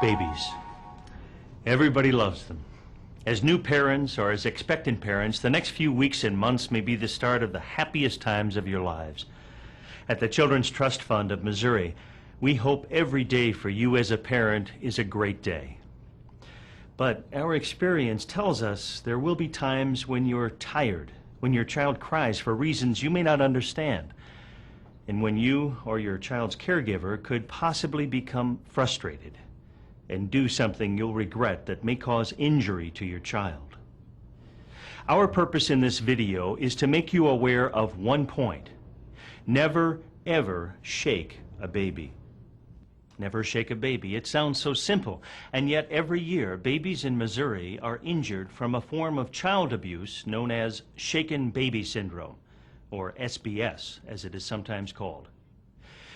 Babies. Everybody loves them. As new parents or as expectant parents, the next few weeks and months may be the start of the happiest times of your lives. At the Children's Trust Fund of Missouri, we hope every day for you as a parent is a great day. But our experience tells us there will be times when you're tired, when your child cries for reasons you may not understand, and when you or your child's caregiver could possibly become frustrated and do something you'll regret that may cause injury to your child. Our purpose in this video is to make you aware of one point. Never, ever shake a baby. Never shake a baby. It sounds so simple, and yet every year babies in Missouri are injured from a form of child abuse known as shaken baby syndrome, or SBS as it is sometimes called.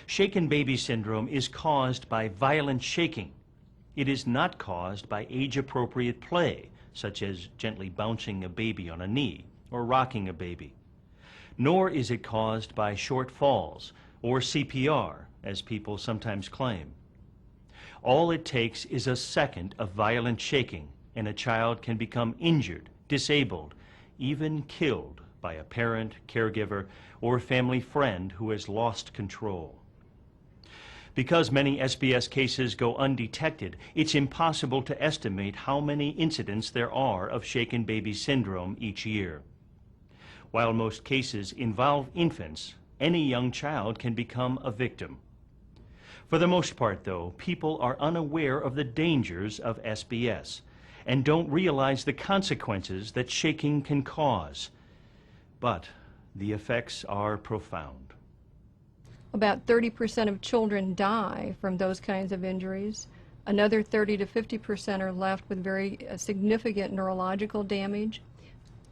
Shaken baby syndrome is caused by violent shaking. It is not caused by age-appropriate play, such as gently bouncing a baby on a knee or rocking a baby. Nor is it caused by short falls or CPR, as people sometimes claim. All it takes is a second of violent shaking, and a child can become injured, disabled, even killed by a parent, caregiver, or family friend who has lost control. Because many SBS cases go undetected, it's impossible to estimate how many incidents there are of shaken baby syndrome each year. While most cases involve infants, any young child can become a victim. For the most part, though, people are unaware of the dangers of SBS and don't realize the consequences that shaking can cause. But the effects are profound. About 30% of children die from those kinds of injuries. Another 30 to 50% are left with very significant neurological damage,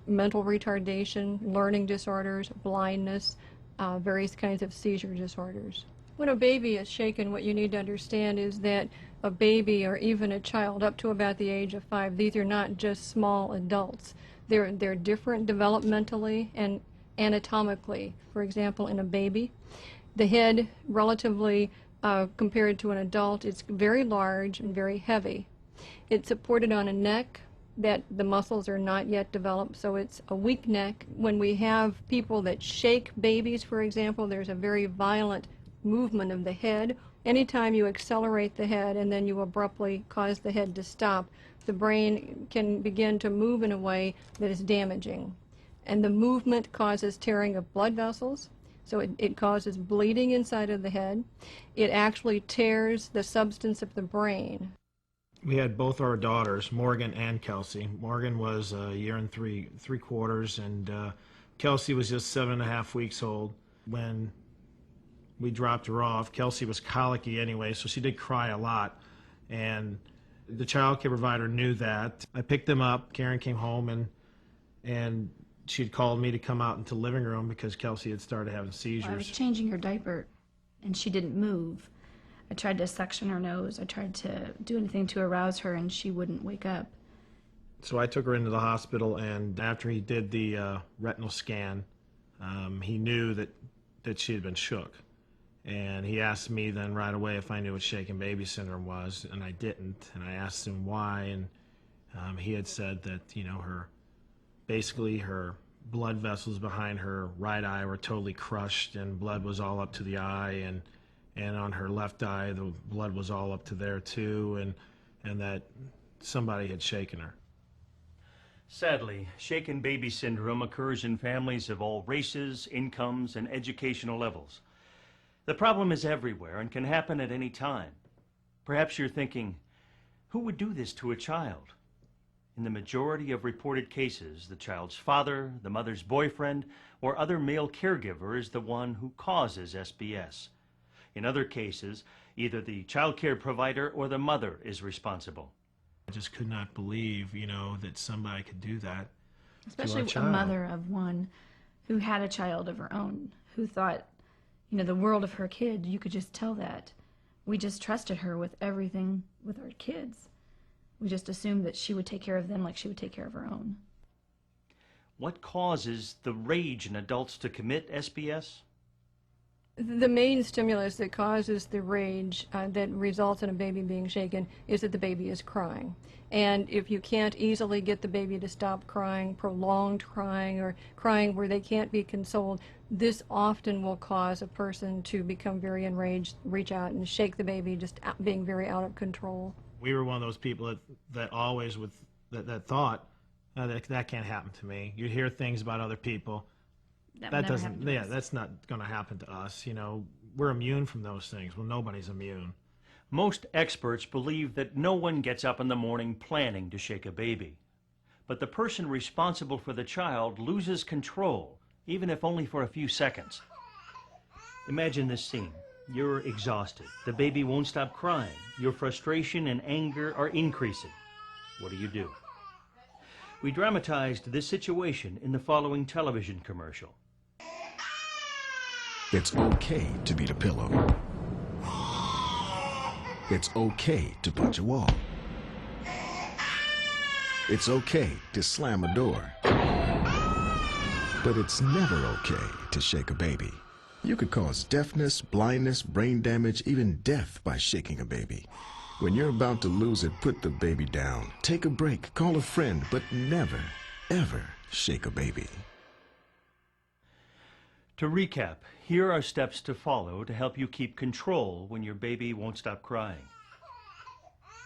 mental retardation, learning disorders, blindness, various kinds of seizure disorders. When a baby is shaken, what you need to understand is that a baby or even a child up to about the age of 5, these are not just small adults. They're different developmentally and anatomically. For example, in a baby, the head, relatively compared to an adult, is very large and very heavy. It's supported on a neck that the muscles are not yet developed, so it's a weak neck. When we have people that shake babies, for example, there's a very violent movement of the head. Anytime you accelerate the head and then you abruptly cause the head to stop, the brain can begin to move in a way that is damaging. And the movement causes tearing of blood vessels. So it causes bleeding inside of the head. It actually tears the substance of the brain. We had both our daughters, Morgan and Kelsey. Morgan was a year and three quarters, and Kelsey was just 7.5 weeks old when we dropped her off. Kelsey was colicky anyway, so she did cry a lot, and the child care provider knew that. I picked them up. Karen came home, and she had called me to come out into the living room because Kelsey had started having seizures. I was changing her diaper, and she didn't move. I tried to suction her nose. I tried to do anything to arouse her, and she wouldn't wake up. So I took her into the hospital, and after he did the retinal scan, he knew that she had been shook. And he asked me then right away if I knew what shaken baby syndrome was, and I didn't. And I asked him why, and he had said that, basically her blood vessels behind her right eye were totally crushed, and blood was all up to the eye, and on her left eye the blood was all up to there too, and that somebody had shaken her. Sadly, shaken baby syndrome occurs in families of all races, incomes, and educational levels. The problem is everywhere and can happen at any time. Perhaps you're thinking, who would do this to a child? In the majority of reported cases, the child's father, the mother's boyfriend, or other male caregiver is the one who causes SBS. In other cases, either the child care provider or the mother is responsible. I just could not believe, that somebody could do that. Especially a mother of one who had a child of her own, who thought, the world of her kid. You could just tell that. We just trusted her with everything with our kids. We just assumed that she would take care of them like she would take care of her own. What causes the rage in adults to commit SBS? The main stimulus that causes the rage that results in a baby being shaken is that the baby is crying. And if you can't easily get the baby to stop crying, prolonged crying, or crying where they can't be consoled, this often will cause a person to become very enraged, reach out and shake the baby, just being very out of control. We were one of those people that always that thought that can't happen to me. You hear things about other people. That doesn't, yeah, that's not going to happen to us. You know, we're immune from those things. Well, nobody's immune. Most experts believe that no one gets up in the morning planning to shake a baby. But the person responsible for the child loses control, even if only for a few seconds. Imagine this scene. You're exhausted. The baby won't stop crying. Your frustration and anger are increasing. What do? We dramatized this situation in the following television commercial. It's okay to beat a pillow. It's okay to punch a wall. It's okay to slam a door. But it's never okay to shake a baby. You could cause deafness, blindness, brain damage, even death by shaking a baby. When you're about to lose it, put the baby down. Take a break, call a friend, but never, ever shake a baby. To recap, here are steps to follow to help you keep control when your baby won't stop crying.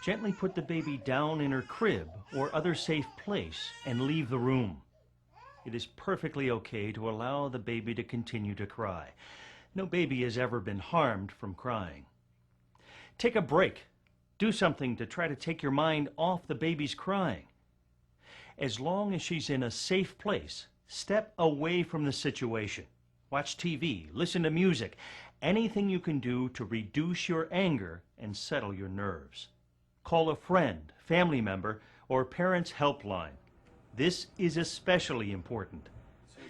Gently put the baby down in her crib or other safe place and leave the room. It is perfectly okay to allow the baby to continue to cry. No baby has ever been harmed from crying. Take a break. Do something to try to take your mind off the baby's crying. As long as she's in a safe place, step away from the situation. Watch TV, listen to music, anything you can do to reduce your anger and settle your nerves. Call a friend, family member, or parents' helpline. This is especially important.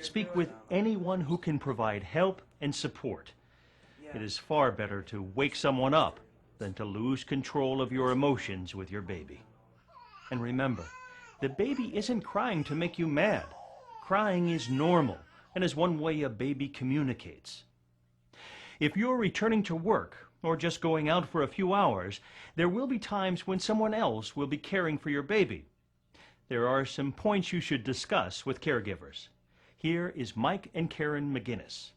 Speak with anyone who can provide help and support. It is far better to wake someone up than to lose control of your emotions with your baby. And remember, the baby isn't crying to make you mad. Crying is normal and is one way a baby communicates. If you're returning to work or just going out for a few hours, there will be times when someone else will be caring for your baby. There are some points you should discuss with caregivers. Here is Mike and Karen McGinnis.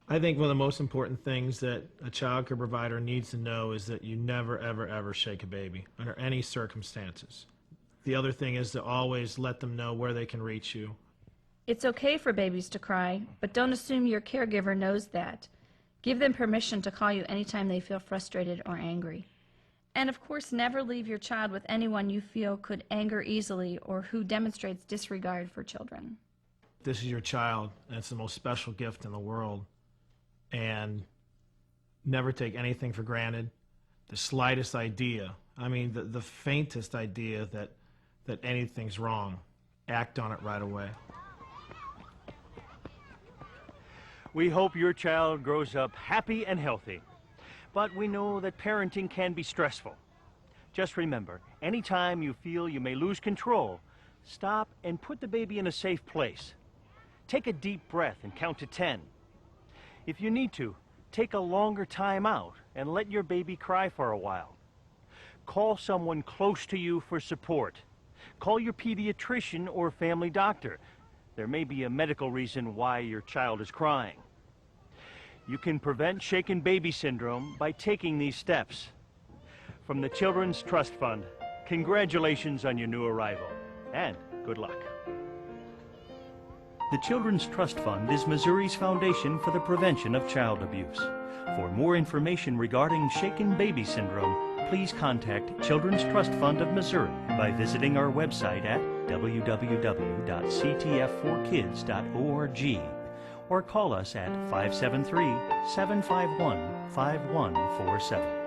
I think one of the most important things that a child care provider needs to know is that you never, ever, ever shake a baby under any circumstances. The other thing is to always let them know where they can reach you. It's okay for babies to cry, but don't assume your caregiver knows that. Give them permission to call you anytime they feel frustrated or angry. And of course, never leave your child with anyone you feel could anger easily or who demonstrates disregard for children. This is your child, and it's the most special gift in the world. And never take anything for granted. The slightest idea, the faintest idea that anything's wrong, act on it right away. We hope your child grows up happy and healthy. But we know that parenting can be stressful. Just remember, anytime you feel you may lose control, stop and put the baby in a safe place. Take a deep breath and count to 10. If you need to, take a longer time out and let your baby cry for a while. Call someone close to you for support. Call your pediatrician or family doctor. There may be a medical reason why your child is crying. You can prevent shaken baby syndrome by taking these steps. From the Children's Trust Fund, congratulations on your new arrival, and good luck. The Children's Trust Fund is Missouri's foundation for the prevention of child abuse. For more information regarding shaken baby syndrome, please contact Children's Trust Fund of Missouri by visiting our website at www.ctf4kids.org or call us at 573-751-5147.